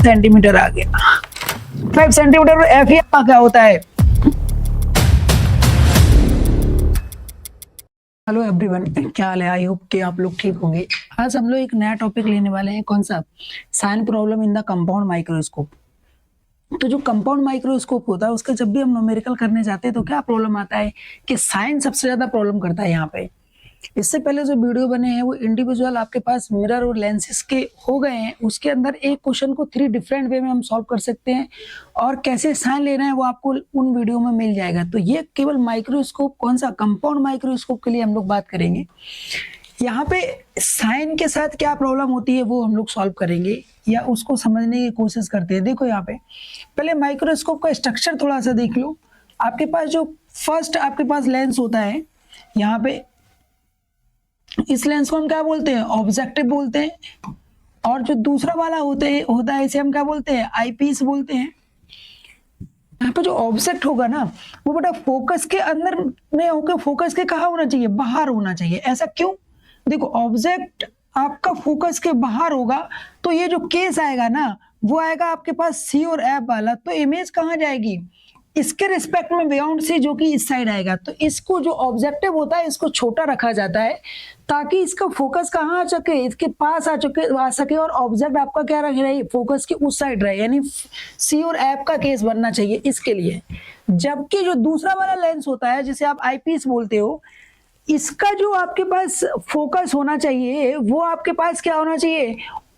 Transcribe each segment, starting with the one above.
Centimetre आ गया। 5 centimetre F E का क्या होता है? हेलो एवरीवन, क्या हाल है? आई होप कि आप लोग ठीक होंगे। आज हम लोग एक नया टॉपिक लेने वाले हैं। कौन सा? Sign problem in the compound microscope. तो जो कंपाउंड माइक्रोस्कोप होता है उसका जब भी हम न्यूमेरिकल करने जाते हैं तो क्या प्रॉब्लम आता है कि साइन सबसे ज्यादा प्रॉब्लम करता है यहाँ पे। इससे पहले जो वीडियो बने हैं वो इंडिविजुअल आपके पास मिरर और लेंसेज के हो गए हैं। उसके अंदर एक क्वेश्चन को 3 डिफरेंट वे में हम सॉल्व कर सकते हैं और कैसे साइन लेना है वो आपको उन वीडियो में मिल जाएगा। तो ये केवल माइक्रोस्कोप, कौन सा, कंपाउंड माइक्रोस्कोप के लिए हम लोग बात करेंगे। यहाँ पे साइन के साथ क्या प्रॉब्लम होती है वो हम लोग सॉल्व करेंगे या उसको समझने की कोशिश करते हैं। देखो यहाँ पे पहले माइक्रोस्कोप का स्ट्रक्चर थोड़ा सा देख लो। आपके पास जो फर्स्ट आपके पास लेंस होता है, यहाँ पे इस लेंस को हम क्या बोलते हैं? ऑब्जेक्टिव बोलते हैं। और जो दूसरा वाला होता है इसे हम क्या बोलते हैं? आईपीस बोलते हैं। यहाँ पे जो ऑब्जेक्ट होगा ना वो बेटा फोकस के अंदर नहीं होकर फोकस के कहाँ होना चाहिए? बाहर होना चाहिए। ऐसा क्यों? देखो ऑब्जेक्ट आपका फोकस के बाहर होगा तो ये जो केस आएगा ना वो आएगा आपके पास सी और एफ वाला। तो इमेज कहाँ जाएगी? इसके रिस्पेक्ट में बियॉन्ड सी, जो कि इस साइड आएगा। तो इसको जो ऑब्जेक्टिव होता है इसको छोटा रखा जाता है ताकि इसका फोकस कहाँ आ सके? इसके पास आ सके और ऑब्जेक्ट आपका क्या रहे? फोकस के उस साइड रहे, यानी सी और एफ का केस बनना चाहिए इसके लिए। जबकि जो दूसरा वाला लेंस होता है जिसे आप आईपीस बोलते हो, इसका जो आपके पास फोकस होना चाहिए वो आपके पास क्या होना चाहिए?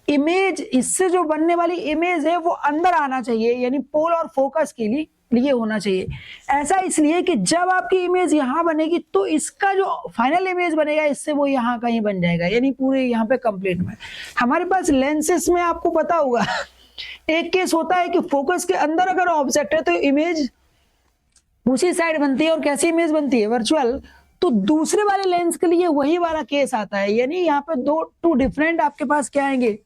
इमेज, इससे जो बनने वाली इमेज है वो अंदर आना चाहिए, यानी पोल और फोकस के लिए होना चाहिए। ऐसा इसलिए कि जब आपकी इमेज यहाँ बनेगी तो इसका जो फाइनल इमेज बनेगा इससे वो यहाँ कहीं बन जाएगा, यानी पूरे यहाँ पे कंप्लीट में। हमारे पास लेंसेस में आपको पता होगा एक केस होता है कि फोकस के अंदर अगर ऑब्जेक्ट है तो इमेज उसी साइड बनती है। और कैसी इमेज बनती है? वर्चुअल। तो दूसरे वाले लेंस के लिए वही वाला केस आता है, यानी यहाँ पे टू डिफरेंट आपके पास क्या आएंगे?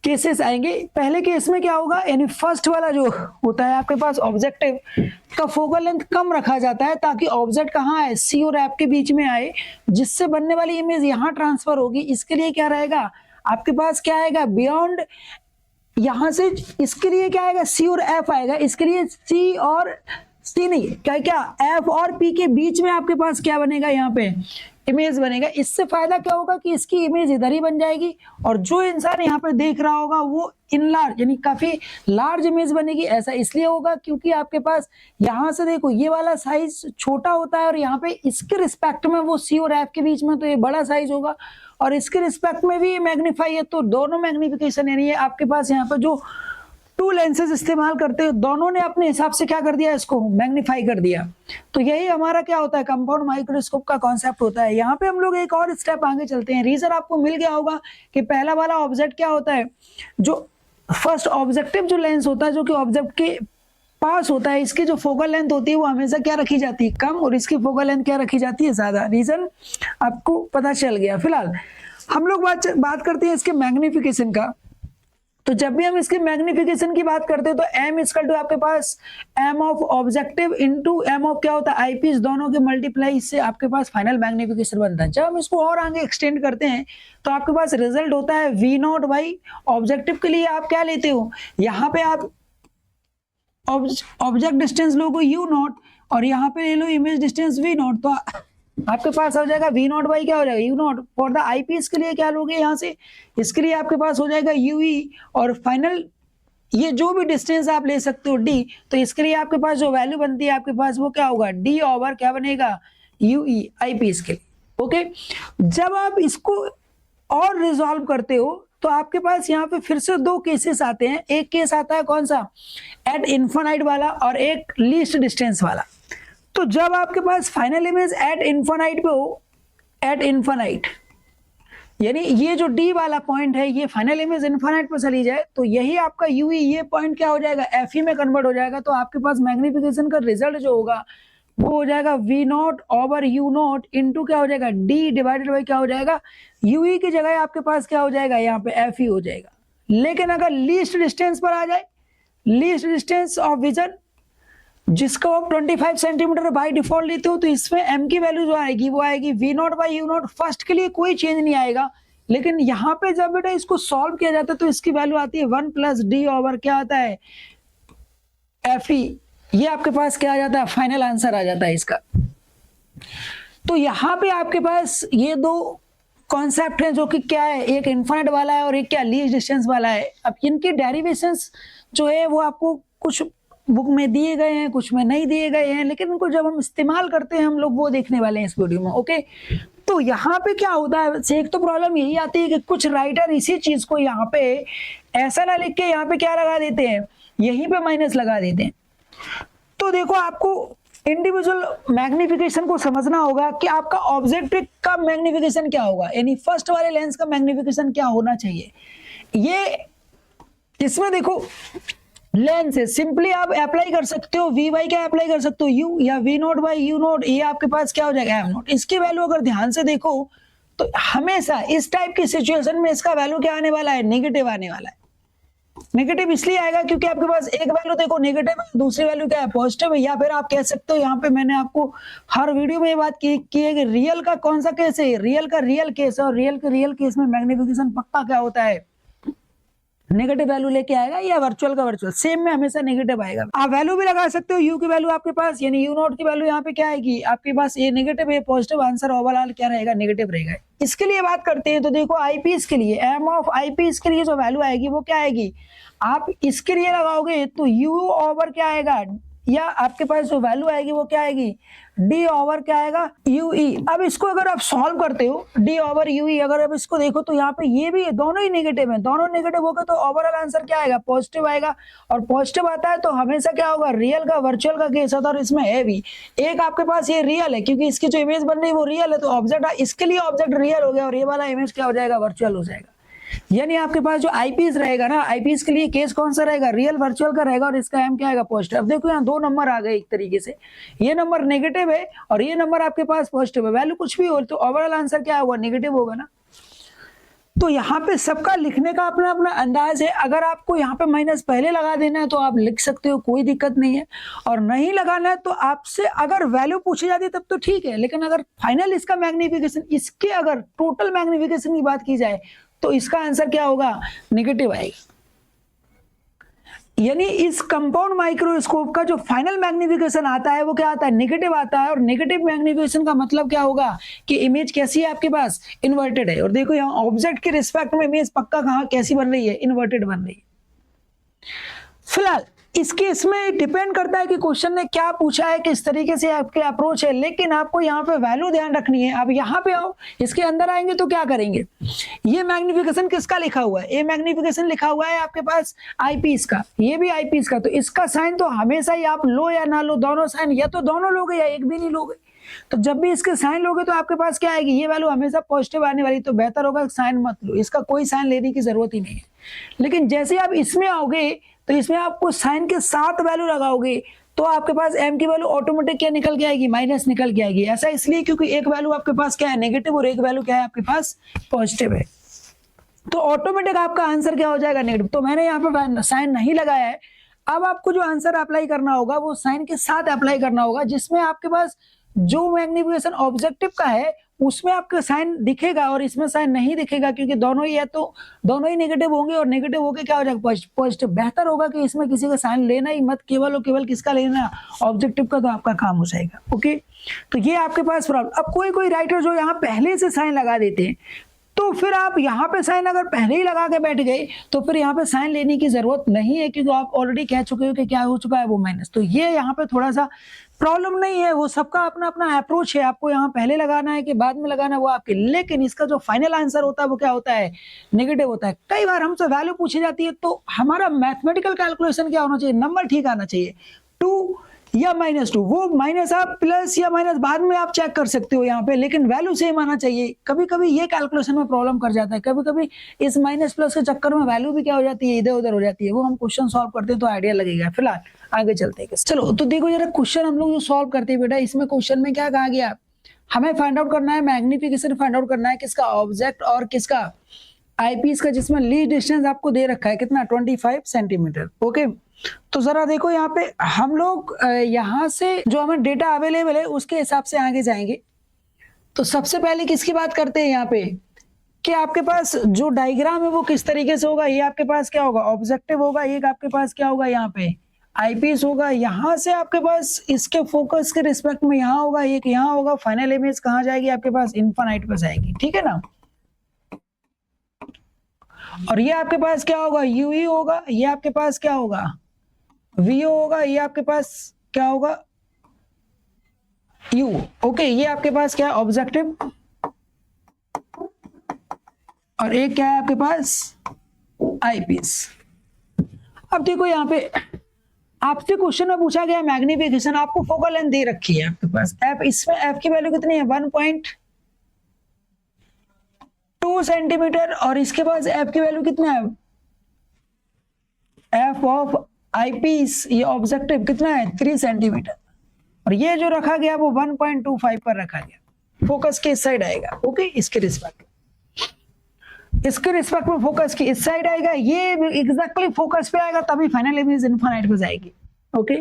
केसेस आएंगे। पहले केस में क्या होगा, यानी फर्स्ट वाला जो होता है आपके पास ऑब्जेक्टिव का फोकल लेंथ कम रखा जाता है ताकि ऑब्जेक्ट कहाँ आए? सी और एफ के बीच में आए, जिससे बनने वाली इमेज यहाँ ट्रांसफर होगी। इसके लिए क्या रहेगा आपके पास? क्या आएगा बियॉन्ड यहाँ से? इसके लिए क्या आएगा? सी और एफ आएगा। इसके लिए सी और सी नहीं, क्या एफ और पी के बीच में आपके पास क्या बनेगा? यहाँ पे इमेज बनेगा। इससे फायदा क्या होगा कि इसकी इमेज इधर ही बन जाएगी और जो इंसान यहाँ पे देख रहा होगा वो इन लार्ज, यानी काफी लार्ज इमेज बनेगी। ऐसा इसलिए होगा क्योंकि आपके पास यहाँ से देखो ये वाला साइज छोटा होता है और यहाँ पे इसके रिस्पेक्ट में वो सी और एफ के बीच में तो ये बड़ा साइज होगा और इसके रिस्पेक्ट में भी मैग्नीफाई है। तो दोनों मैग्निफिकेशन, यानी ये आपके पास यहाँ पे जो 2 लेंसेज इस्तेमाल करते हैं दोनों ने अपने हिसाब से क्या कर दिया? इसको मैग्नीफाई कर दिया। तो यही हमारा क्या होता है? कंपाउंड माइक्रोस्कोप का कॉन्सेप्ट होता है। यहाँ पे हम लोग एक और स्टेप आगे चलते हैं। रीजन आपको मिल गया होगा कि पहला वाला ऑब्जेक्ट क्या होता है? जो फर्स्ट ऑब्जेक्टिव जो लेंस होता है जो कि ऑब्जेक्ट के पास होता है, इसकी जो फोकल लेंथ होती है वो हमेशा क्या रखी जाती है? कम। और इसकी फोकल लेंथ क्या रखी जाती है? ज्यादा। रीजन आपको पता चल गया। फिलहाल हम लोग बात करते हैं इसके मैग्निफिकेशन का। तो जब भी हम इसके मैग्निफिकेशन की बात करते हैं तो m इक्वल टू आपके पास m of objective into m of क्या होता है? आईपीस। दोनों के मल्टीप्लाई से आपके पास फाइनल मैग्निफिकेशन बनता है। जब हम इसको और आगे एक्सटेंड करते हैं तो आपके पास रिजल्ट होता है v0 बाई ऑब्जेक्टिव के लिए आप क्या लेते हो? यहाँ पे आप ऑब्जेक्ट डिस्टेंस लोगे u0 और यहाँ पे ले लो इमेज डिस्टेंस v0। तो आपके पास हो जाएगा v0 बाई क्या हो जाएगा? u0। फॉर द आईपीस के लिए क्या लोगे यहाँ से? इसके लिए आपके पास हो जाएगा ue और फाइनल ये जो भी डिस्टेंस आप ले सकते हो d। तो इसके लिए आपके पास जो वैल्यू बनती है आपके पास वो क्या होगा? d ओवर क्या बनेगा? ue आईपीस के लिए। ओके, जब आप इसको और रिजॉल्व करते हो तो आपके पास यहाँ पे फिर से 2 केसेस आते हैं। एक केस आता है कौन सा? एट इन्फिनाइट वाला और एक लीस्ट डिस्टेंस वाला। तो जब आपके पास फाइनल इमेज एट इन्फिनाइट पे हो, एट इन्फिनाइट यानी ये जो डी वाला पॉइंट है ये फाइनल इमेज इन्फिनाइट पे चली जाए तो यही आपका यूई, ये पॉइंट क्या हो जाएगा? एफ में कन्वर्ट हो जाएगा। तो आपके पास मैग्निफिकेशन का रिजल्ट जो होगा वो हो जाएगा v0 ओवर u0 इंटू क्या हो जाएगा? d डिवाइडेड बाई क्या हो जाएगा? ue की जगह आपके पास क्या हो जाएगा? यहाँ पे एफ हो जाएगा। लेकिन अगर लीस्ट डिस्टेंस पर आ जाए, लीस्ट डिस्टेंस ऑफ विजन जिसको आप 25 सेंटीमीटर बाय डिफॉल्ट लेते हो तो इसमें m की वैल्यू जो आएगी वो आएगी v0 बाई u0। फर्स्ट के लिए कोई चेंज नहीं आएगा लेकिन यहाँ पे जब बेटा इसको सॉल्व किया जाता है तो इसकी वैल्यू आती है 1 प्लस डी ओवर क्या आता है एफ ई। ये आपके पास क्या आ जाता है, फाइनल आंसर आ जाता है इसका। तो यहाँ पे आपके पास ये दो कॉन्सेप्ट है जो कि क्या है, एक इन्फिनिट वाला है और एक क्या लीस्ट डिस्टेंस वाला है। अब इनके डेरिवेशंस जो है वो आपको कुछ बुक में दिए गए हैं, कुछ में नहीं दिए गए हैं, लेकिन उनको जब हम इस्तेमाल करते हैं हम लोग वो देखने वाले हैं इस वीडियो में। ओके, तो यहाँ पे क्या होता है, एक तो प्रॉब्लम यही आती है कि कुछ राइटर इसी चीज को यहाँ पे ऐसा ना लिख के यहाँ पे क्या लगा देते हैं, यहीं पे माइनस लगा देते हैं। तो देखो आपको इंडिविजुअल मैग्निफिकेशन को समझना होगा कि आपका ऑब्जेक्ट का मैग्निफिकेशन क्या होगा, यानी फर्स्ट वाले लेंस का मैग्निफिकेशन क्या होना चाहिए। ये इसमें देखो लेंस है, सिंपली आप अप्लाई कर सकते हो वी बाई क्या अप्लाई कर सकते हो यू, या v naught by u naught, ये आपके पास क्या हो जाएगा एम नोट। इसकी वैल्यू अगर ध्यान से देखो तो हमेशा इस टाइप की सिचुएशन में इसका वैल्यू क्या आने वाला है, नेगेटिव आने वाला है। नेगेटिव इसलिए आएगा क्योंकि आपके पास एक वैल्यू देखो नेगेटिव है, दूसरी वैल्यू क्या है पॉजिटिव है। या फिर आप कह सकते हो, यहाँ पे मैंने आपको हर वीडियो में ये बात की है कि रियल का कौन सा केस है, रियल का रियल केस है, और रियल के रियल केस में मैग्निफिकेशन पक्का क्या होता है, नेगेटिव वैल्यू लेके आएगा, या वर्चुअल का वर्चुअल सेम में हमेशा नेगेटिव आएगा। आप वैल्यू भी लगा सकते हो, यू की वैल्यू आपके पास यानी यू नोट की वैल्यू यहाँ पे क्या आएगी आपके पास, ये नेगेटिव है, पॉजिटिव आंसर ओवरऑल क्या रहेगा, नेगेटिव रहेगा। इसके लिए बात करते हैं तो देखो आईपीएस के लिए, एम ऑफ आईपीएस के लिए जो वैल्यू आएगी वो क्या आएगी, आप इसके लिए लगाओगे तो यू ओवर क्या आएगा, या आपके पास जो वैल्यू आएगी वो क्या आएगी, डी ओवर क्या आएगा यू ई। अब इसको अगर आप सॉल्व करते हो डी ओवर यू ई, अगर अब इसको देखो तो यहाँ पे ये भी दोनों ही नेगेटिव है, दोनों नेगेटिव हो गए तो ओवरऑल आंसर क्या आएगा, पॉजिटिव आएगा। और पॉजिटिव आता है तो हमेशा क्या होगा, रियल का वर्चुअल का केस होता है, और इसमें है भी एक आपके पास ये रियल है क्योंकि इसकी जो इमेज बन रही है वो रियल है, तो ऑब्जेक्ट इसके लिए ऑब्जेक्ट रियल हो गया और ये वाला इमेज क्या हो जाएगा, वर्चुअल हो जाएगा। यानी आपके पास जो आईपीएस रहेगा ना, आईपीएस के लिए केस कौन सा रहेगा, रियल वर्चुअल का रहेगा, और इसका एम क्या आएगा, पॉजिटिव। अब देखो यहाँ दो नंबर आ गए एक तरीके से, ये नंबर नेगेटिव है और ये नंबर आपके पास पॉजिटिव है, वैल्यू कुछ भी हो तो ओवरऑल आंसर क्या होगा, नेगेटिव होगा ना। तो यहाँ पे सबका लिखने का अपना अपना अंदाज है। अगर आपको यहाँ पे माइनस पहले लगा देना है तो आप लिख सकते हो, कोई दिक्कत नहीं है, और नहीं लगाना है तो आपसे अगर वैल्यू पूछी जाती है तब तो ठीक है, लेकिन अगर फाइनल इसका मैग्निफिकेशन, इसके अगर टोटल मैग्निफिकेशन की बात की जाए तो इसका आंसर क्या होगा, नेगेटिव आएगा। यानी इस कंपाउंड माइक्रोस्कोप का जो फाइनल मैग्निफिकेशन आता है वो क्या आता है, नेगेटिव आता है। और नेगेटिव मैग्निफिकेशन का मतलब क्या होगा कि इमेज कैसी है आपके पास, इन्वर्टेड है। और देखो यहाँ ऑब्जेक्ट के रिस्पेक्ट में इमेज पक्का कहाँ कैसी बन रही है, इन्वर्टेड बन रही है। फिलहाल इसके इसमें डिपेंड करता है कि क्वेश्चन ने क्या पूछा है, किस तरीके से आपके अप्रोच है, लेकिन आपको यहाँ पे वैल्यू ध्यान रखनी है। अब यहाँ पे आओ, इसके अंदर आएंगे तो क्या करेंगे, ये मैग्निफिकेशन किसका लिखा हुआ है, ये मैग्निफिकेशन लिखा हुआ है आपके पास आईपीएस का, ये भी आईपीएस का। तो इसका साइन तो हमेशा ही आप लो या ना लो, दोनों साइन या तो दोनों लोगे या एक भी नहीं लोगे। तो जब भी इसके साइन लोगे तो आपके पास क्या आएगी, ये वैल्यू हमेशा पॉजिटिव आने वाली, तो बेहतर होगा साइन मत लो, इसका कोई साइन लेने की जरूरत ही नहीं है। लेकिन जैसे आप इसमें आओगे तो इसमें आपको साइन के साथ वैल्यू लगाओगे तो आपके पास m की वैल्यू ऑटोमेटिक क्या निकल के आएगी, माइनस निकल के आएगी। ऐसा इसलिए क्योंकि एक वैल्यू आपके पास क्या है, नेगेटिव, और एक वैल्यू क्या है आपके पास, पॉजिटिव है। तो ऑटोमेटिक आपका आंसर क्या हो जाएगा, नेगेटिव। तो मैंने यहाँ पे साइन नहीं लगाया है। अब आपको जो आंसर अप्लाई करना होगा वो साइन के साथ अप्लाई करना होगा, जिसमें आपके पास जो मैग्निफिकेशन ऑब्जेक्टिव का है उसमें आपका साइन दिखेगा और इसमें साइन नहीं दिखेगा, क्योंकि दोनों ही है तो दोनों ही नेगेटिव होंगे, और नेगेटिव होके क्या हो जाएगा, पॉजिटिव। बेहतर होगा कि इसमें किसी का साइन लेना ही मत, केवल और केवल किसका लेना, ऑब्जेक्टिव का, तो आपका काम हो जाएगा। ओके, तो ये आपके पास प्रॉब्लम। अब कोई कोई राइटर जो यहाँ पहले से साइन लगा देते हैं, तो फिर आप यहाँ पे साइन अगर पहले ही लगा के बैठ गए तो फिर यहाँ पे साइन लेने की जरूरत नहीं है, क्योंकि आप ऑलरेडी कह चुके हो कि क्या हो चुका है, वो माइनस। तो ये यहाँ पे थोड़ा सा प्रॉब्लम नहीं है, वो सबका अपना अपना अप्रोच है, आपको यहाँ पहले लगाना है कि बाद में लगाना है वो आपके। लेकिन इसका जो फाइनल आंसर होता है वो क्या होता है, नेगेटिव होता है। कई बार हमसे वैल्यू पूछी जाती है तो हमारा मैथमेटिकल कैलकुलेशन क्या होना चाहिए, नंबर ठीक आना चाहिए, 2 या -2, वो माइनस आप प्लस या माइनस बाद में आप चेक कर सकते हो यहाँ पे, लेकिन वैल्यू सेम आना चाहिए। कभी कभी ये कैलकुलेशन में प्रॉब्लम कर जाता है, कभी कभी इस माइनस प्लस के चक्कर में वैल्यू भी क्या हो जाती है, इधर उधर हो जाती है। वो हम क्वेश्चन सॉल्व करते हैं तो आइडिया लगेगा। फिलहाल आगे चलते हैं। चलो तो देखो जरा क्वेश्चन हम लोग जो सॉल्व करते हैं बेटा, इसमें क्वेश्चन में क्या कहा गया, हमें फाइंड आउट करना है मैग्निफिकेशन, फाइंड आउट करना है किसका, ऑब्जेक्ट और किसका, आईपीएस का, जिसमें लीस्ट डिस्टेंस आपको दे रखा है कितना, 25 सेंटीमीटर। ओके, तो जरा देखो यहाँ पे हम लोग यहाँ से जो हमें डेटा अवेलेबल है उसके हिसाब से आगे जाएंगे। तो सबसे पहले किसकी बात करते हैं यहाँ पे, कि आपके पास जो डायग्राम है वो किस तरीके से होगा। ये आपके पास क्या होगा, ऑब्जेक्टिव होगा, एक आपके पास क्या होगा यहाँ पे आईपीएस होगा। यहाँ से आपके पास इसके फोकस के रिस्पेक्ट में यहाँ होगा, एक यहाँ होगा, फाइनल इमेज कहाँ जाएगी आपके पास, इन्फिनाइट पर जाएगी, ठीक है ना। और ये आपके पास क्या होगा, यूई होगा, ये आपके पास क्या होगा, वीओ होगा, ये आपके पास क्या होगा, यू। ओके, ये आपके पास क्या है, ऑब्जेक्टिव, और एक क्या है आपके पास आईपीएस। अब देखो यहाँ पे आपसे क्वेश्चन में पूछा गया मैग्निफिकेशन, आपको फोकल लेंथ दे रखी है आपके पास एफ, इसमें एफ की वैल्यू कितनी है 1.2 सेंटीमीटर, और इसके पास एफ की वैल्यू कितना है, एफ ऑफ आईपीस ये ऑब्जेक्टिव कितना है 3 सेंटीमीटर, और ये जो रखा गया वो 1.25 पर रखा गया। फोकस के इस साइड आएगा, ओके, इसके रिस्पेक्ट में फोकस की इस साइड आएगा, ये एग्जैक्टली फोकस पे आएगा, तभी फाइनल इमेज इनफिनाइट पे जाएगी। ओके,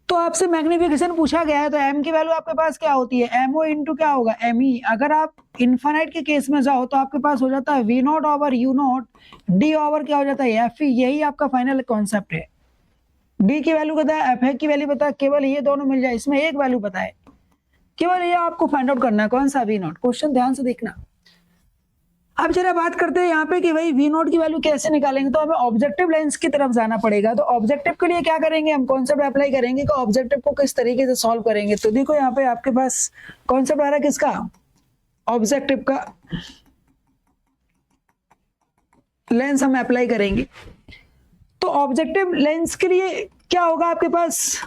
तो आपसे मैग्निफिकेशन पूछा गया है, तो एम की वैल्यू आपके पास क्या होती है, एमओ इंटू क्या होगा एमई। अगर आप इनफिनाइट के केस में जाओ तो आपके पास हो जाता है v naught over u naught, D over क्या हो जाता है एफ ई, यही आपका फाइनल कॉन्सेप्ट है। डी की वैल्यू पता है, एफ की वैल्यू पता है, केवल ये दोनों मिल जाए, इसमें एक वैल्यू पता है, केवल ये आपको फाइंड आउट करना है, कौन सा वी नॉट। क्वेश्चन ध्यान से देखना। अब जरा बात करते हैं यहाँ पे कि भाई वी नॉट की वैल्यू कैसे निकालेंगे, तो हमें ऑब्जेक्टिव लेंस की तरफ जाना पड़ेगा। तो ऑब्जेक्टिव के लिए क्या करेंगे, हम कॉन्सेप्ट अप्लाई करेंगे कि ऑब्जेक्टिव को किस तरीके से सॉल्व करेंगे। तो देखो यहाँ पे आपके पास कॉन्सेप्ट आ रहा है किसका, ऑब्जेक्टिव का लेंस हम अप्लाई करेंगे। तो ऑब्जेक्टिव लेंस के लिए क्या होगा आपके पास,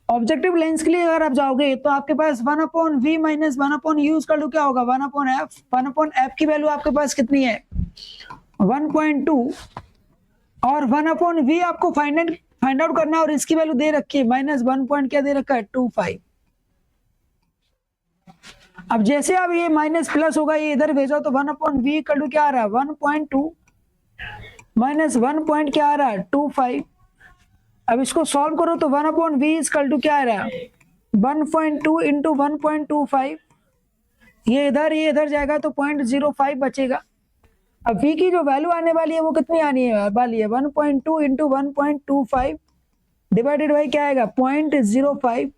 ऑब्जेक्टिव लेंस के लिए अगर आप जाओगे तो आपके पास 1/v माइनस 1/u का क्या होगा 1/f। 1/f की वैल्यू आपके पास कितनी है 1.2, और 1/v आपको फाइंड आउट करना है, और इसकी वैल्यू दे रखी है -1 क्या दे रखा है 25। अब जैसे अब ये माइनस प्लस होगा, ये इधर भेजो, तो 1/v क्या आ रहा है 1.2 माइनस 1 क्या आ रहा है 25। अब इसको सॉल्व करो तो 1/v इक्वल टू क्या आ रहा है 1.2 इंटू 1.25, ये इधर जाएगा तो 0.05 बचेगा। अब v की जो वैल्यू आने वाली है वो कितनी आने वाली है 1.2 इंटू 1.25 डिवाइडेड बाई क्या आएगा 0.05।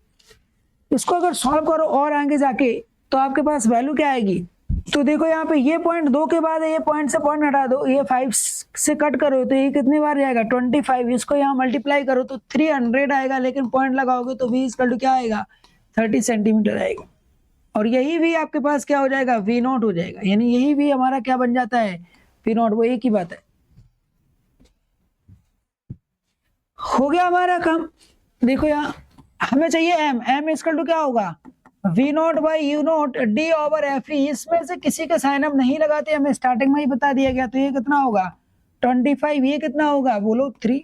इसको अगर सॉल्व करो और आगे जाके तो आपके पास वैल्यू क्या आएगी, तो देखो यहाँ पे ये पॉइंट 2 के बाद ये पॉइंट से पॉइंट हटा दो, ये 5 से कट करो तो ये कितनी बार जाएगा 25। इसको यहाँ मल्टीप्लाई करो तो 300 आएगा, लेकिन पॉइंट लगाओगे तो v इक्वल टू क्या आएगा 30 सेंटीमीटर आएगा। और यही v आपके पास क्या हो जाएगा v नॉट हो जाएगा, यानी यही v हमारा क्या बन जाता है v नॉट। वो एक ही बात है, हो गया हमारा काम। देखो यहाँ हमें चाहिए m इक्वल टू क्या होगा v not by you naught D over F E. इसमें से किसी का साइन अप नहीं लगाते, हमें स्टार्टिंग में ही बता दिया गया। तो ये कितना होगा 25, ये कितना होगा बोलो 3,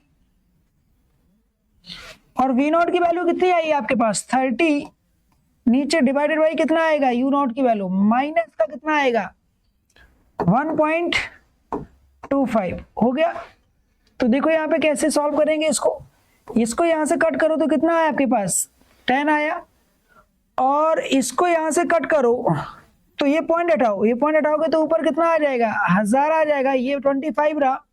और v नॉट की वैल्यू कितनी आई आपके पास 30, नीचे डिवाइडेड बाई कितना आएगा u नॉट की वैल्यू माइनस का कितना आएगा 1.25 हो गया। तो देखो यहाँ पे कैसे सॉल्व करेंगे इसको, यहाँ से कट करो तो कितना आया आपके पास 10 आया, और इसको यहां से कट करो तो ये पॉइंट हटाओ, ये पॉइंट हटाओगे तो ऊपर कितना आ जाएगा 1000 आ जाएगा, ये 25 रहा,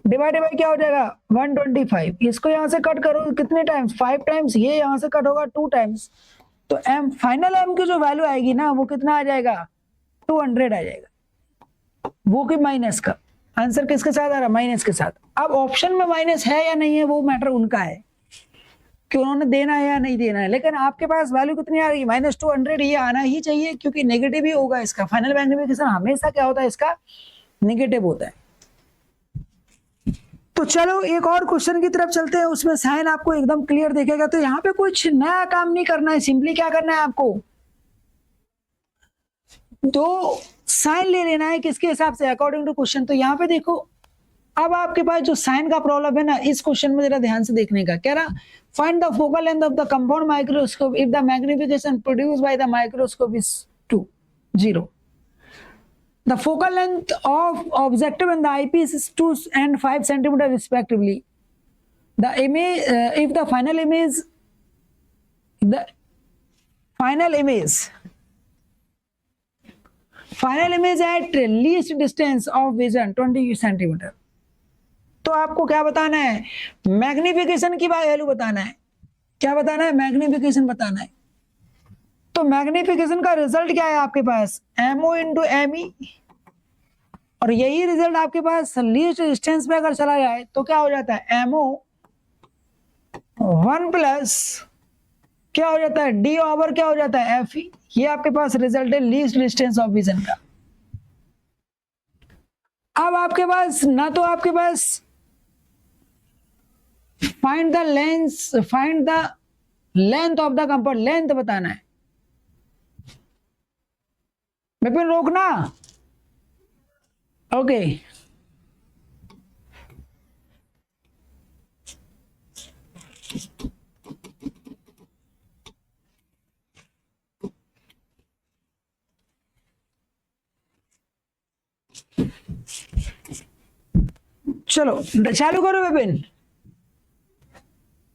डिवाइडेड बाय क्या हो जाएगा 125। इसको यहां से कट करो कितने टाइम्स 5 टाइम्स, ये यहां से कट होगा 2 टाइम्स, तो m फाइनल m की जो वैल्यू आएगी ना वो कितना आ जाएगा 200 आ जाएगा, वो कि माइनस का। आंसर किसके साथ आ रहा है माइनस के साथ। अब ऑप्शन में माइनस है या नहीं है वो मैटर उनका है कि उन्होंने देना है या नहीं देना है, लेकिन आपके पास वैल्यू कितनी आ रही है -200, ये आना ही चाहिए क्योंकि नेगेटिव ही होगा इसका। फाइनल मैग्निफिकेशन हमेशा क्या होता है इसका नेगेटिव होता है। तो चलो एक और क्वेश्चन की तरफ चलते हैं, उसमें साइन आपको एकदम क्लियर दिखेगा। तो यहाँ पे कुछ नया काम नहीं करना है, सिंपली क्या करना है आपको तो साइन ले लेना है किसके हिसाब से अकॉर्डिंग टू क्वेश्चन। तो यहाँ पे देखो अब आपके पास जो साइन का प्रॉब्लम है ना, इस क्वेश्चन में जरा ध्यान से देखने का। कह रहा find the focal length of the compound microscope if the magnification produced by the microscope is 0। The focal length of objective and the eyepiece is 2 and 5 centimeter respectively. The image, if the final final image at least distance of vision 20 centimetre. तो आपको क्या बताना है, magnification की value बताना है। क्या बताना है, मैग्निफिकेशन बताना है। तो मैग्निफिकेशन का रिजल्ट क्या है आपके पास, MO इंटू ME, और यही रिजल्ट आपके पास लीस्ट डिस्टेंस में अगर चला जाए तो क्या हो जाता है, MO 1 प्लस क्या हो जाता है, D ओवर क्या हो जाता है, FE। ये आपके पास रिजल्ट है लीस्ट डिस्टेंस ऑफ विजन का। अब आपके पास ना तो आपके पास find the length of the compound, length बताना है। विपिन रोकना, ओके। चलो चालू करो विपिन।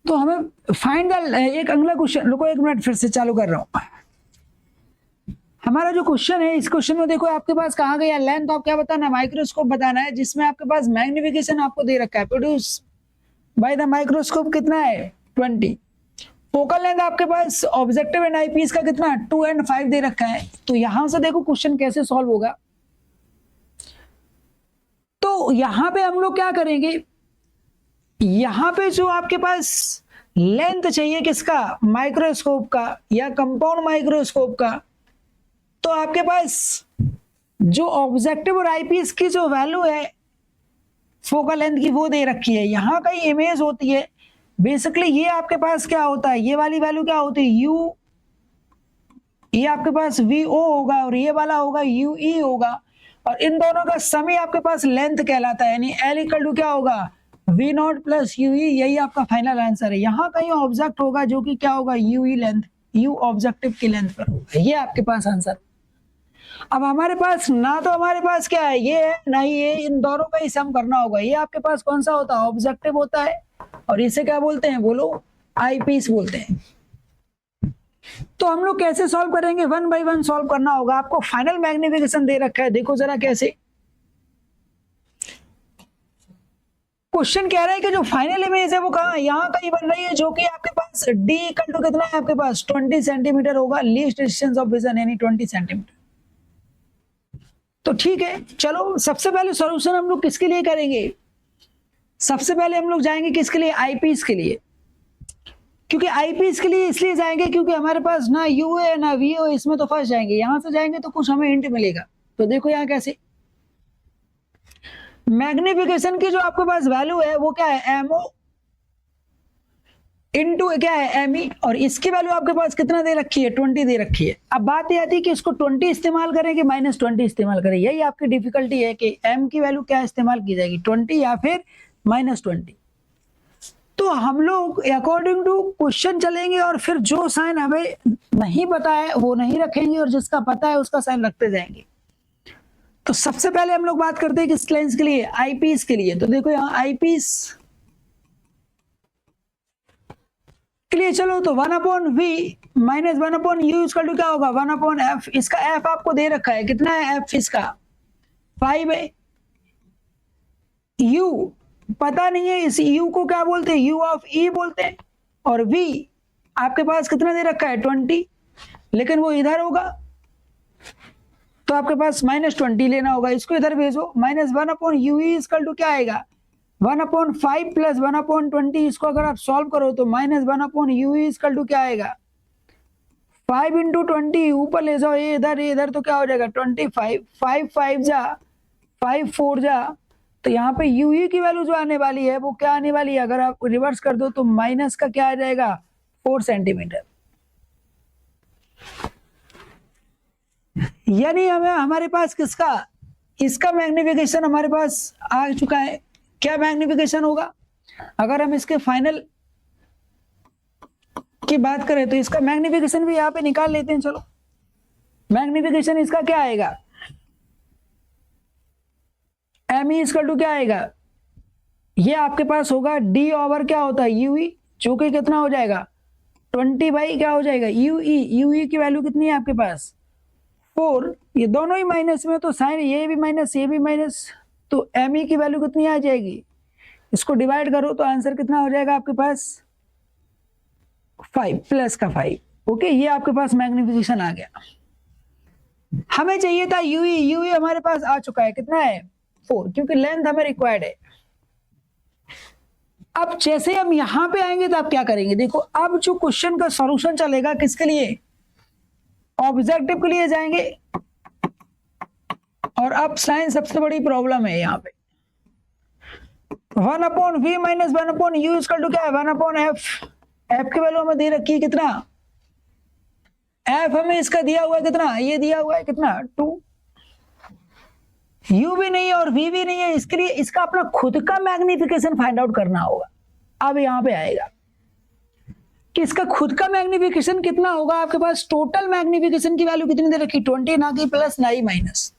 तो हमें फाइंड द, एक अगला क्वेश्चन, रुको एक मिनट फिर से चालू कर रहा हूं। हमारा जो क्वेश्चन है, इस क्वेश्चन में देखो आपके पास कहा गया, लेंथ ऑफ क्या बताना है, माइक्रोस्कोप बताना है, जिसमें आपके पास मैग्निफिकेशन आपको दे रखा है, प्रोड्यूस बाय द माइक्रोस्कोप कितना है 20। फोकल लेंथ आपके पास ऑब्जेक्टिव एंड आईपीस का कितना 2 और 5 दे रखा है। तो यहां से देखो क्वेश्चन कैसे सॉल्व होगा। तो यहां पे हम लोग क्या करेंगे, यहां पे जो आपके पास लेंथ चाहिए किसका, माइक्रोस्कोप का या कंपाउंड माइक्रोस्कोप का, तो आपके पास जो ऑब्जेक्टिव और आईपीस की जो वैल्यू है फोकल लेंथ की वो दे रखी है। यहां का इमेज होती है बेसिकली, ये आपके पास क्या होता है, ये वाली वैल्यू क्या होती है U, ये आपके पास VO होगा और ये वाला होगा UE होगा, और इन दोनों का सम ही आपके पास लेंथ कहलाता है, यानी L इक्वल टू क्या होगा V0 प्लस UE। यही आपका फाइनल आंसर है। यहाँ कहीं ऑब्जेक्ट होगा जो कि क्या होगा UE लेंथ, U ऑब्जेक्टिव की लेंथ पर होगा, ये आपके पास आंसर। अब हमारे पास ना तो हमारे पास क्या है, ये है ना ये, इन दोनों का ही सम करना होगा। ये आपके पास कौन सा होता है, ऑब्जेक्टिव होता है, और इसे क्या बोलते हैं, बोलो आईपीस बोलते हैं। तो हम लोग कैसे सॉल्व करेंगे, 1 बाय 1 सॉल्व करना होगा। आपको फाइनल मैग्निफिकेशन दे रखा है, देखो जरा कैसे। क्वेश्चन कह रहा है कि जो फाइनल इमेज है वो कहाँ, यहाँ कहीं बन रही है, जो कि आपके पास D इक्वल टू कितना है आपके पास 20 सेंटीमीटर होगा, लीस्ट डिस्टेंस ऑफ विजन यानी 20 सेंटीमीटर। तो ठीक है, चलो सबसे पहले सॉल्यूशन हम लोग किसके लिए करेंगे, सबसे पहले हम लोग जाएंगे किसके लिए, आईपीस के लिए। क्योंकि आईपीस के लिए इसलिए जाएंगे क्योंकि हमारे पास ना यू है ना वी हो, इसमें तो फंस जाएंगे। यहां से जाएंगे तो कुछ हमें हिंट मिलेगा। तो देखो यहाँ कैसे, मैग्निफिकेशन की जो आपके पास वैल्यू है वो क्या है, MO इंटू क्या है ME, और इसकी वैल्यू आपके पास कितना दे रखी है 20 दे रखी है। अब बात यह आती है कि इसको 20 इस्तेमाल करें कि -20 इस्तेमाल करें, यही आपकी डिफिकल्टी है कि M की वैल्यू क्या इस्तेमाल की जाएगी, 20 या फिर -20। तो हम लोग अकॉर्डिंग टू क्वेश्चन चलेंगे और फिर जो साइन हमें नहीं पता है वो नहीं रखेंगे और जिसका पता है उसका साइन रखते जाएंगे। तो सबसे पहले हम लोग बात करते हैं किस लेंस के लिए, आईपीस के लिए। तो देखो यहाँ आईपीस के लिए चलो तो 1/v minus 1/u equal to क्या होगा 1/f। इसका f आपको दे रखा है, कितना है f इसका 5 है। u पता नहीं है, इस u को क्या बोलते हैं, u ऑफ e बोलते हैं। और v आपके पास कितना दे रखा है 20, लेकिन वो इधर होगा तो आपके पास -20 लेना होगा। इसको इधर भेजो, -1/u इक्वल टू क्या आएगा 1/5 प्लस 1/20। इसको अगर आप सॉल्व करो तो -1/u इक्वल टू क्या आएगा 5 इंटू 20, ऊपर ले जाओ ये इधर तो क्या हो जाएगा 25, 5 5 जा 5 4 जा, तो यहाँ पे UE की वैल्यू जो आने वाली है वो क्या आने वाली है, अगर आप रिवर्स कर दो तो माइनस का क्या आ जाएगा 4 सेंटीमीटर। यानी हमें हमारे पास किसका, इसका मैग्निफिकेशन हमारे पास आ चुका है। क्या मैग्निफिकेशन होगा, अगर हम इसके फाइनल की बात करें तो इसका मैग्निफिकेशन भी यहाँ पे निकाल लेते हैं। चलो मैग्निफिकेशन इसका क्या आएगा, ME इक्वल टू क्या आएगा, ये आपके पास होगा D ओवर क्या होता है UE, जो कि कितना हो जाएगा 20 बाई क्या हो जाएगा UE। UE की वैल्यू कितनी है आपके पास 4, ये दोनों ही माइनस में, तो साइन ये भी माइनस ये भी माइनस, तो एम ई की वैल्यू कितनी आ जाएगी, इसको डिवाइड करो तो आंसर कितना हो जाएगा आपके पास 5 प्लस का 5। ओके, ये आपके पास मैग्निफिकेशन आ गया। हमें चाहिए था यूई, यूई हमारे पास आ चुका है, कितना है 4, क्योंकि लेंथ हमें रिक्वायर्ड है। अब जैसे हम यहां पे आएंगे तो आप क्या करेंगे, देखो अब जो क्वेश्चन का सॉल्यूशन चलेगा किसके लिए, ऑब्जेक्टिव के लिए जाएंगे। और अब साइन सबसे बड़ी प्रॉब्लम है यहाँ पे, 1/v minus 1/u equal to क्या है 1/f। एफ की वैल्यू हमें दे रखी है कितना, एफ हमें इसका दिया हुआ है कितना, ये दिया हुआ है कितना 2, u भी नहीं है और v भी नहीं है, इसके लिए इसका अपना खुद का मैग्निफिकेशन फाइंड आउट करना होगा। अब यहाँ पे आएगा कि इसका खुद का मैग्निफिकेशन कितना होगा, आपके पास टोटल मैग्निफिकेशन की वैल्यू कितनी दे रखी 20, ना कि प्लस ना ही माइनस।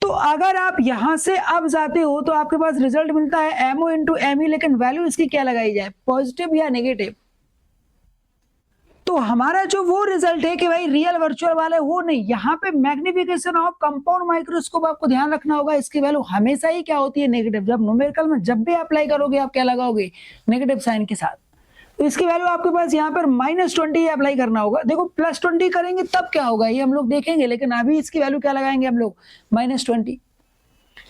तो अगर आप यहां से अब जाते हो तो आपके पास रिजल्ट मिलता है एमओ इंटू एम ई, लेकिन वैल्यू इसकी क्या लगाई जाए, पॉजिटिव या नेगेटिव। तो हमारा जो वो रिजल्ट है कि भाई रियल वर्चुअल वाला वो नहीं, यहाँ पे मैग्निफिकेशन ऑफ कंपाउंड माइक्रोस्कोप आपको ध्यान रखना होगा, इसकी वैल्यू हमेशा ही क्या होती है नेगेटिव। जब न्यूमेरिकल में जब भी अप्लाई करोगे आप क्या लगाओगे, नेगेटिव साइन के साथ। तो इसकी वैल्यू आपके पास यहाँ पर -20 अप्लाई करना होगा। देखो +20 करेंगे तब क्या होगा ये हम लोग देखेंगे, लेकिन अभी इसकी वैल्यू क्या लगाएंगे हम लोग -20,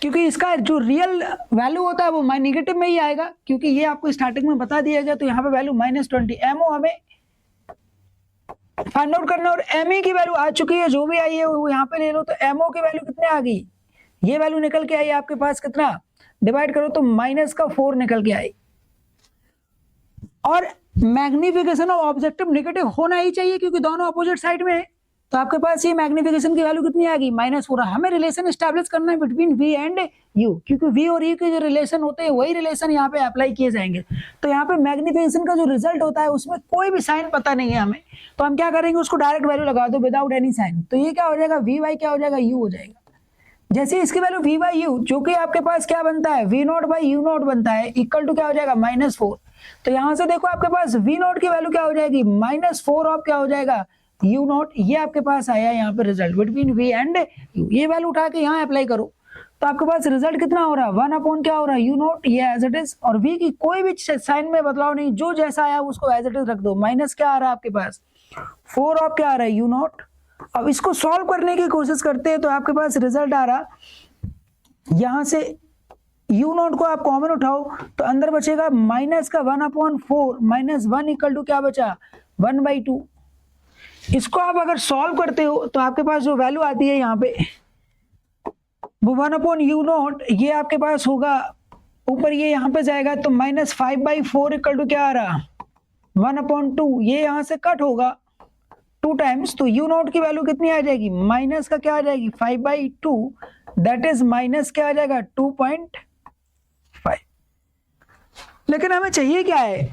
क्योंकि इसका जो रियल वैल्यू होता है वो नेगेटिव में ही आएगा, क्योंकि ये आपको स्टार्टिंग में बता दिया गया। तो यहाँ पे वैल्यू -20, एमओ हमें फाइंड आउट करना, और एमई की वैल्यू आ चुकी है, जो भी आई है वो यहाँ पे ले लो। तो एमओ की वैल्यू कितने आ गई, ये वैल्यू निकल के आई आपके पास कितना, डिवाइड करो तो -4 निकल के आई। और मैग्निफिकेशन ऑफ ऑब्जेक्टिव नेगेटिव होना ही चाहिए, क्योंकि दोनों अपोजिट साइड में है। तो आपके पास ये मैग्निफिकेशन की वैल्यू कितनी आ गई -4। हमें रिलेशन एस्टैब्लिश करना है बिटवीन वी एंड यू, क्योंकि वी और यू के जो रिलेशन होते हैं वही रिलेशन यहाँ पे अप्लाई किए जाएंगे। तो यहाँ पे मैग्निफिकेशन का जो रिजल्ट होता है उसमें कोई भी साइन पता नहीं है हमें, तो हम क्या करेंगे, उसको डायरेक्ट वैल्यू लगा दो विदाउट एनी साइन। तो ये क्या हो जाएगा, वी वाई क्या हो जाएगा, यू हो जाएगा। जैसे इसकी वैल्यू वी बाई यू, जो कि आपके पास क्या बनता है v0/u0 बनता है, इक्वल टू क्या हो जाएगा -4। तो यहां से देखो आपके पास v0 की वैल्यू क्या हो जाएगी -4 ऑफ क्या हो जाएगा u0। ये आपके पास आया यहाँ पे result between v and u। ये वैल्यू उठा के यहाँ अप्लाई करो तो आपके पास रिजल्ट कितना हो रहा है 1/, क्या हो रहा है u0, ये एज इट इज। और v की कोई भी साइन में बदलाव नहीं, जो जैसा आया उसको एज इट इज रख दो। माइनस क्या आ रहा है आपके पास 4 ऑफ क्या आ रहा है u0। अब इसको सॉल्व करने की कोशिश करते हैं तो आपके पास रिजल्ट आ रहा, यहां से u0 को आप कॉमन उठाओ तो अंदर बचेगा माइनस का 1/4 -1 इक्वल टू क्या बचा 1/2। इसको आप अगर सॉल्व करते हो तो आपके पास जो वैल्यू आती है यहाँ पे वो 1/u0, ये आपके पास होगा ऊपर, ये यहाँ पे जाएगा तो -5/4 इक्वल टू क्या आ रहा 1/2। ये यहाँ से कट होगा 2 टाइम्स, तो u0 की वैल्यू कितनी आ जाएगी, माइनस का क्या आ जाएगी 5/2, दैट इज माइनस क्या आ जाएगा 2.5। लेकिन हमें चाहिए क्या है,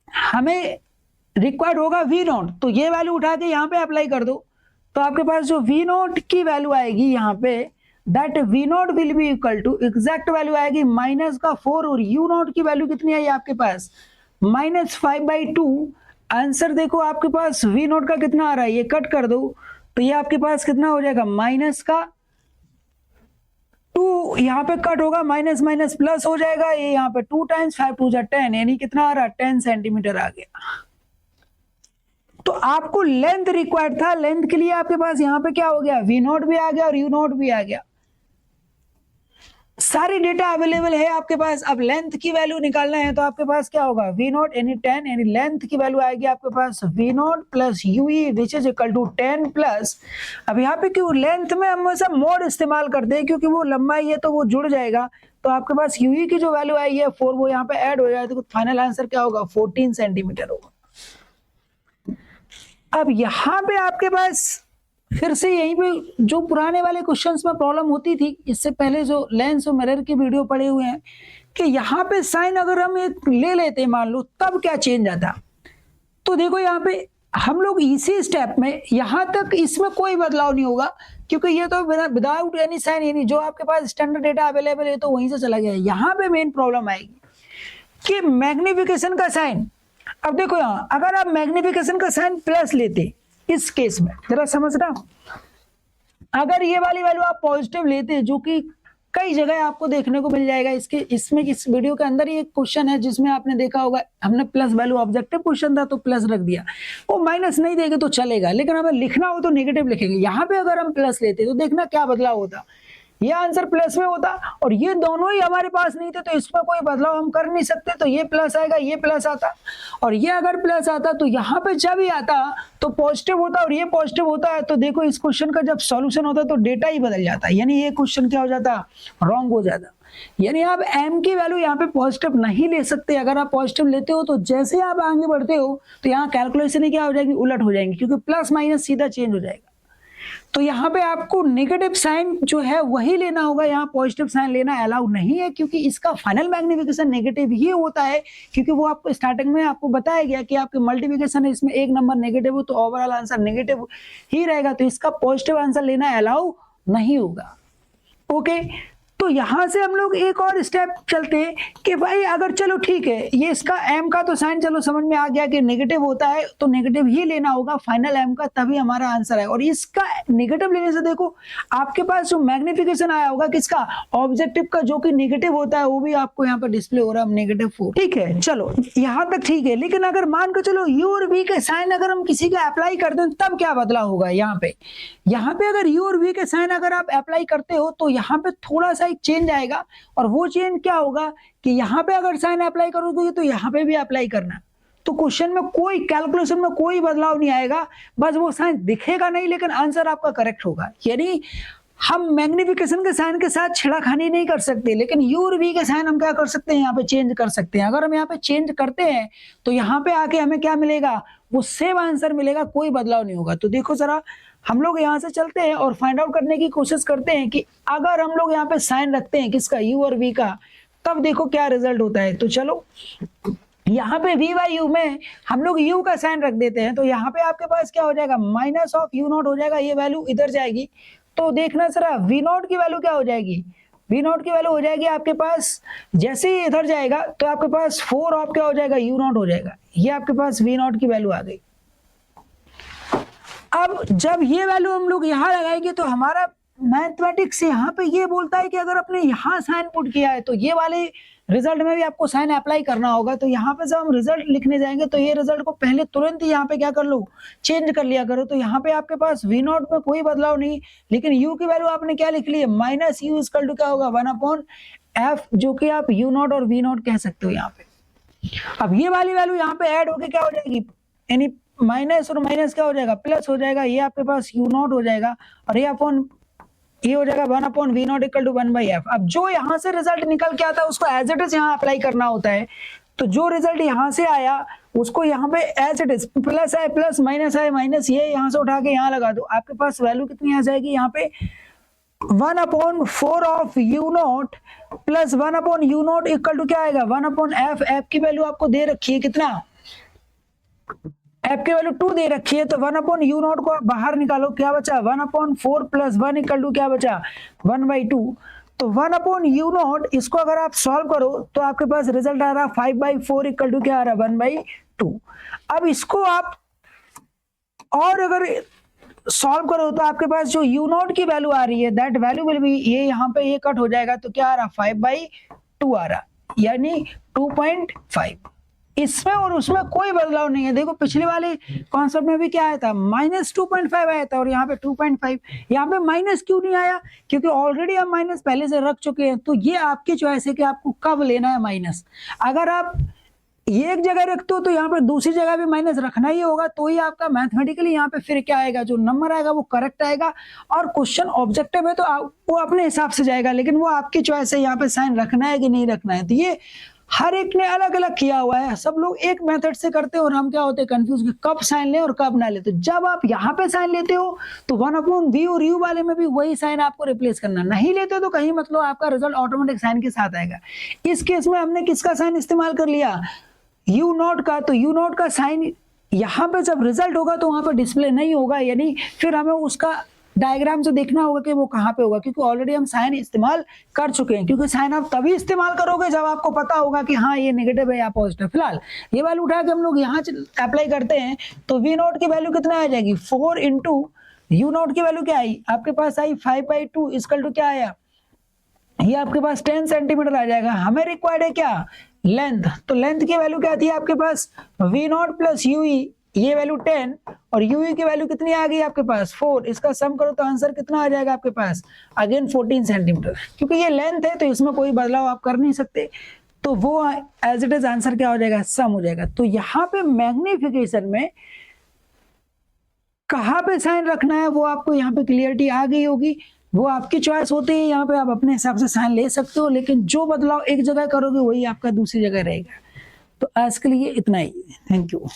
हमें रिक्वायर्ड होगा v0, तो ये वैल्यू उठा के यहाँ पे अप्लाई कर दो। तो आपके पास जो v0 की वैल्यू आएगी यहाँ पे, that v0 will be equal to, exact value आएगी -4, और u0 की वैल्यू कितनी आई आपके पास -5/2। आंसर देखो आपके पास v0 का कितना आ रहा है, ये कट कर दो तो ये आपके पास कितना हो जाएगा माइनस का 2, यहाँ पे कट होगा माइनस माइनस प्लस हो जाएगा, ये यहाँ पे 2 टाइम्स 5 2 जा 10, यानी कितना आ रहा 10 सेंटीमीटर आ गया। तो आपको लेंथ रिक्वायर्ड था, लेंथ के लिए आपके पास यहाँ पे क्या हो गया v0 भी आ गया और u0 भी आ गया, सारी डेटा अवेलेबल है आपके पास। अब लेंथ की वैल्यू निकालना है तो आपके पास क्या होगा v0 यानी 10, यानी लेंथ की वैल्यू आएगी आपके पास v0 plus ue which is equal to 10 plus, अब यहाँ पे क्यों लेंथ में हम हमेशा मोड इस्तेमाल करते हैं क्योंकि वो लंबाई है तो वो जुड़ जाएगा। तो आपके पास ue की जो वैल्यू आई है 4 वो यहाँ पे ऐड हो जाए तो फाइनल आंसर क्या होगा 14 सेंटीमीटर होगा। अब यहाँ पे आपके पास फिर से यहीं पे जो पुराने वाले क्वेश्चंस में प्रॉब्लम होती थी, इससे पहले जो लेंस और मिरर की वीडियो पढ़े हुए हैं, कि यहाँ पे साइन अगर हम एक ले लेते मान लो तब क्या चेंज आता। तो देखो यहाँ पे हम लोग इसी स्टेप में यहाँ तक इसमें कोई बदलाव नहीं होगा क्योंकि ये तो विदाउट एनी साइन, यानी जो आपके पास स्टैंडर्ड डेटा अवेलेबल है तो वहीं से चला गया। यहाँ पे मेन प्रॉब्लम आएगी कि मैग्निफिकेशन का साइन। अब देखो यहाँ अगर आप मैग्निफिकेशन का साइन प्लस लेते इस केस में जरा समझना, अगर ये वाली वैल्यू आप पॉजिटिव लेते हैं, जो कि कई जगह आपको देखने को मिल जाएगा, इसमें इस वीडियो के अंदर ही एक क्वेश्चन है जिसमें आपने देखा होगा, हमने प्लस वैल्यू ऑब्जेक्टिव क्वेश्चन था तो प्लस रख दिया, वो माइनस नहीं देंगे तो चलेगा, लेकिन हमें लिखना हो तो नेगेटिव लिखेंगे। यहाँ पे अगर हम प्लस लेते तो देखना क्या बदलाव होता, ये आंसर प्लस में होता और ये दोनों ही हमारे पास नहीं थे तो इसमें कोई बदलाव हम कर नहीं सकते, तो ये प्लस आएगा, ये प्लस आता, और ये अगर प्लस आता तो यहाँ पे जब ही आता तो पॉजिटिव होता और ये पॉजिटिव होता है, तो देखो इस क्वेश्चन का जब सॉल्यूशन होता तो डेटा ही बदल जाता, यानी ये क्वेश्चन क्या हो जाता, रॉन्ग हो जाता। यानी आप m की वैल्यू यहाँ पे पॉजिटिव नहीं ले सकते। अगर आप पॉजिटिव लेते हो तो जैसे ही आप आगे बढ़ते हो तो यहाँ कैलकुलेशन ही क्या हो जाएगी, उलट हो जाएंगी, क्योंकि प्लस माइनस सीधा चेंज हो जाएगा। तो यहाँ पे आपको नेगेटिव साइन जो है वही लेना होगा, यहाँ पॉजिटिव साइन लेना अलाउ नहीं है, क्योंकि इसका फाइनल मैग्निफिकेशन नेगेटिव ही होता है, क्योंकि वो आपको स्टार्टिंग में आपको बताया गया कि आपके मल्टीप्लिकेशन है, इसमें एक नंबर नेगेटिव हो तो ओवरऑल आंसर नेगेटिव ही रहेगा, तो इसका पॉजिटिव आंसर लेना अलाउ नहीं होगा। ओके, तो यहां से हम लोग एक और स्टेप चलते हैं कि भाई अगर चलो ठीक है, ये इसका m का तो साइन चलो समझ में आ गया कि नेगेटिव होता है तो नेगेटिव ही लेना होगा फाइनल m का, तभी हमारा आंसर है। और इसका नेगेटिव लेने से देखो आपके पास जो मैग्निफिकेशन आया होगा किसका, ऑब्जेक्टिव का, जो कि नेगेटिव होता है, वो भी आपको यहाँ पर डिस्प्ले हो रहा है -4। ठीक है, चलो यहाँ तक ठीक है, लेकिन अगर मान के चलो u और v के साइन अगर हम किसी का अप्लाई कर दें तब क्या बदलाव होगा। यहाँ पे अगर u और v के साइन अगर आप अप्लाई करते हो तो यहाँ पे थोड़ा सा एक चेंज आएगा, और वो चेंज क्या होगा कि यहाँ पे अगर साइन अप्लाई करोगे तो यहाँ पे भी अप्लाई करना, तो क्वेश्चन में कोई कैलकुलेशन में कोई बदलाव नहीं आएगा, बस वो साइन दिखेगा नहीं लेकिन आंसर आपका करेक्ट होगा। यानी हम मैग्निफिकेशन के साइन के साथ छेड़खानी नहीं कर सकते, लेकिन u और v के साइन हम क्या कर सकते हैं, यहाँ पे चेंज कर सकते हैं। अगर हम यहाँ पे चेंज करते हैं तो यहाँ पे आके हमें क्या मिलेगा, वो सेम आंसर मिलेगा, कोई बदलाव नहीं होगा। तो देखो जरा हम लोग यहाँ से चलते हैं और फाइंड आउट करने की कोशिश करते हैं कि अगर हम लोग यहाँ पे साइन रखते हैं किसका, u और v का, तब देखो क्या रिजल्ट होता है। तो चलो यहाँ पे v बाई u में हम लोग u का साइन रख देते हैं, तो यहाँ पे आपके पास क्या हो जाएगा, माइनस ऑफ u0 हो जाएगा, ये वैल्यू इधर जाएगी, तो देखना जरा v0 की वैल्यू क्या हो जाएगी, v0 की वैल्यू हो जाएगी आपके पास, जैसे ही इधर जाएगा तो आपके पास 4 ऑफ क्या हो जाएगा, u0 हो जाएगा, ये आपके पास v0 की वैल्यू आ गई। अब जब ये वैल्यू हम लोग यहाँ लगाएंगे तो हमारा मैथमेटिक्स यहाँ पे ये बोलता है कि अगर आपने यहाँ साइन पुट किया है तो ये वाले रिजल्ट में भी आपको साइन अप्लाई करना होगा। तो यहाँ पे जब हम रिजल्ट लिखने जाएंगे तो ये रिजल्ट को पहले तुरंत ही यहाँ पे क्या कर लो, चेंज कर लिया करो। तो यहाँ पे आपके पास v0 में कोई बदलाव नहीं, लेकिन u की वैल्यू आपने क्या लिख ली है, माइनस u इक्वल टू क्या होगा, 1/f, जो कि आप u0 और v0 कह सकते हो यहाँ पे। अब ये वाली वैल्यू यहाँ पे ऐड होके क्या हो जाएगी, यानी माइनस और माइनस क्या हो जाएगा, प्लस हो जाएगा, ये आपके पास u0 हो जाएगा और ये अपॉन ये हो जाएगा 1/v0 इक्वल टू 1/f। अब जो यहाँ से रिजल्ट निकल के आता है उसको एज इट इज यहाँ अप्लाई करना होता है। तो जो रिजल्ट यहाँ से आया उसको यहाँ पे एज इट इज, प्लस है प्लस, माइनस है माइनस, ये यहाँ से उठा के यहाँ लगा दो, आपके पास वैल्यू कितनी आ जाएगी, यहाँ पे 1/4 of u0 plus 1/u0 equal to क्या आएगा, 1/f। f की वैल्यू आपको दे रखी है कितना, f की वैल्यू 2 दे रखी है, तो 1/u0 को आप बाहर निकालो, क्या बचा 1/4 प्लस 1 इक्वल टू क्या बचा 1/2। तो 1/u0 इसको अगर आप सॉल्व करो तो आपके पास रिजल्ट आ रहा है 5/4 इक्वल टू क्या आ रहा है 1/2। अब इसको आप और अगर सॉल्व करो तो आपके पास जो u0 की वैल्यू आ रही है दैट वैल्यू विल बी, ये यहाँ पे ये कट हो जाएगा तो क्या आ रहा 5/2 आ रहा, यानी 2.5। इसमें और उसमें कोई बदलाव नहीं है। देखो पिछले वाले कॉन्सेप्ट में भी क्या आया था, -2.5 आया था और यहाँ पे 2.5। यहाँ पे माइनस क्यों नहीं आया, क्योंकि ऑलरेडी हम माइनस पहले से रख चुके हैं। तो ये आपकी चॉइस है कि आपको कब लेना है माइनस। अगर आप ये एक जगह रखते हो तो यहाँ पर दूसरी जगह भी माइनस रखना ही होगा, तो ही आपका मैथमेटिकली यहाँ पे फिर क्या आएगा, जो नंबर आएगा वो करेक्ट आएगा। और क्वेश्चन ऑब्जेक्टिव है तो वो अपने हिसाब से जाएगा, लेकिन वो आपकी चॉइस है यहाँ पे साइन रखना है कि नहीं रखना है। तो ये हर एक ने अलग अलग किया हुआ है, सब लोग एक मेथड से करते हैं और हम क्या होते हैं कंफ्यूज कि कब साइन लें और कब ना लें। तो जब आप यहाँ पे साइन लेते हो तो 1/v और u वाले में भी वही साइन आपको रिप्लेस करना, नहीं लेते हो तो कहीं मतलब आपका रिजल्ट ऑटोमेटिक साइन के साथ आएगा। इस केस में हमने किसका साइन इस्तेमाल कर लिया, u0 का। तो u0 का साइन यहाँ पे जब रिजल्ट होगा तो वहां पर डिस्प्ले नहीं होगा, यानी फिर हमें उसका डायग्राम से देखना होगा कि वो कहाँ पे होगा, क्योंकि ऑलरेडी हम साइन इस्तेमाल कर चुके हैं, क्योंकि साइन आप तभी इस्तेमाल करोगे जब आपको पता होगा कि हाँ ये नेगेटिव है या पॉजिटिव। फिलहाल ये वैल्यू उठा के हम लोग यहाँ अप्लाई करते हैं तो वी नॉट की वैल्यू कितना आ जाएगी 4 इंटू यू नॉट की वैल्यू क्या आई आपके पास आई 5/2 इक्वल टू क्या आया, ये आपके पास 10 सेंटीमीटर आ जाएगा। हमें रिक्वायर्ड है क्या, लेंथ, तो लेंथ की वैल्यू क्या थी आपके पास वी नॉट प्लस यूई, ये वैल्यू 10 और यूई की वैल्यू कितनी आ गई आपके पास 4, इसका सम करो तो आंसर कितना आ जाएगा आपके पास अगेन 14 सेंटीमीटर। क्योंकि ये लेंथ है तो इसमें कोई बदलाव आप कर नहीं सकते, तो वो एज इट इज आंसर क्या हो जाएगा, सम हो जाएगा। तो यहाँ पे मैग्निफिकेशन में कहाँ पे साइन रखना है वो आपको यहाँ पे क्लियरिटी आ गई होगी, वो आपकी चॉइस होती है, यहाँ पे आप अपने हिसाब से साइन ले सकते हो, लेकिन जो बदलाव एक जगह करोगे वही आपका दूसरी जगह रहेगा। तो आज के लिए इतना ही, थैंक यू।